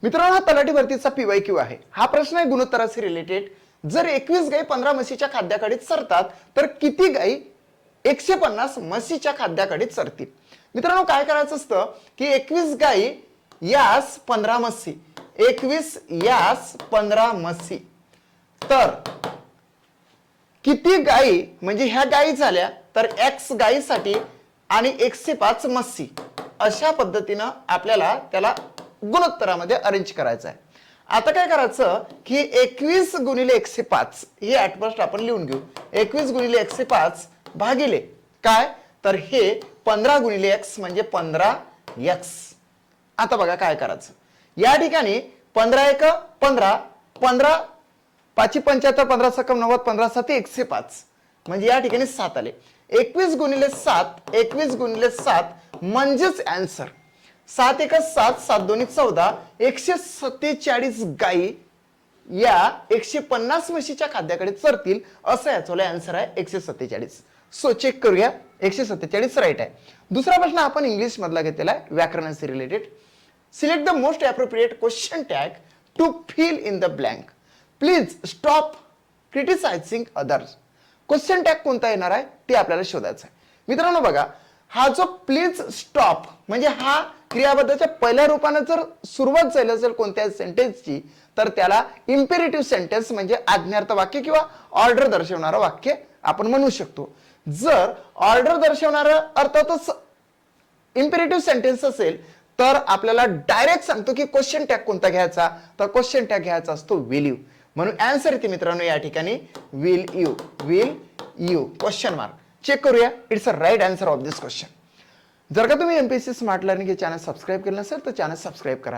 मित्रांनो, हा तलाठी भरतीचा PYQ आहे. हा प्रश्न आहे गुणोत्तराशी रिलेटेड. जर 21 गायी 15 म्हशीच्या खाद्याकडे चरतात तर किती गायी 150 म्हशीच्या खाद्याकडे चरतील? मित्रांनो, काय करायचं असतं की 21 गायी यास 15 म्हशी, 21 यास 15 म्हशी, तर किती गायी म्हणजे ह्या गायी झाल्या तर X गायीसाठी आणि 105 म्हशी, अशा पद्धतीनं आपल्याला त्याला गुणोत्तरामध्ये अरेंज करायचं आहे. आता काय करायचं की 21 गुणिले 105 हे ऍट फर्स्ट आपण लिहून घेऊ. 21 गुणिले 105 भागिले काय तर हे 15 गुणिले x म्हणजे 15x. आता बघा काय करायचं. या ठिकाणी 15 एक 15, 15 5 75, 15 सकम 90, 15 7 105 म्हणजे या ठिकाणी 7 आले. 21 गुणिले 7, 21 गुणिले 7 म्हणजेच आन्सर 7 एक 7, 7 दोन्ही 14, 147 गायी या 150 म्हशीच्या खाद्याकडे चरतील, असं याचं आन्सर आहे 147. सो चेक करूया, 147 राईट आहे. दुसरा प्रश्न आपण इंग्लिश मधला घेतलेला आहे व्याकरणाशी related. Select the most appropriate question tag to fill in the blank. Please stop criticizing others. Question tag कोणता येणार आहे ते आपल्याला शोधायचं आहे. मित्रांनो बघा, हा जो प्लीज स्टॉप म्हणजे हा क्रियापदाच्या पहिल्या रूपाने जर सुरुवात झाली असेल कोणत्याही सेंटेन्सची तर त्याला इम्पेरेटिव्ह सेंटेन्स म्हणजे आज्ञार्थ वाक्य किंवा ऑर्डर दर्शवणारं वाक्य आपण म्हणू शकतो. जर ऑर्डर दर्शवणारं अर्थातच इम्पेरेटिव्ह सेंटेन्स असेल तर आपल्याला डायरेक्ट सांगतो की क्वेश्चन टॅग कोणता घ्यायचा, तर क्वेश्चन टॅग घ्यायचा असतो विल यू. म्हणून आन्सर येते मित्रांनो या ठिकाणी will you, will you question mark. Check करूया, it's a right answer of this question. जर का तुम्ही MPSC स्मार्ट लर्निंग हे चॅनल सबस्क्राईब केलं नसेल तर चॅनल सबस्क्राईब करा.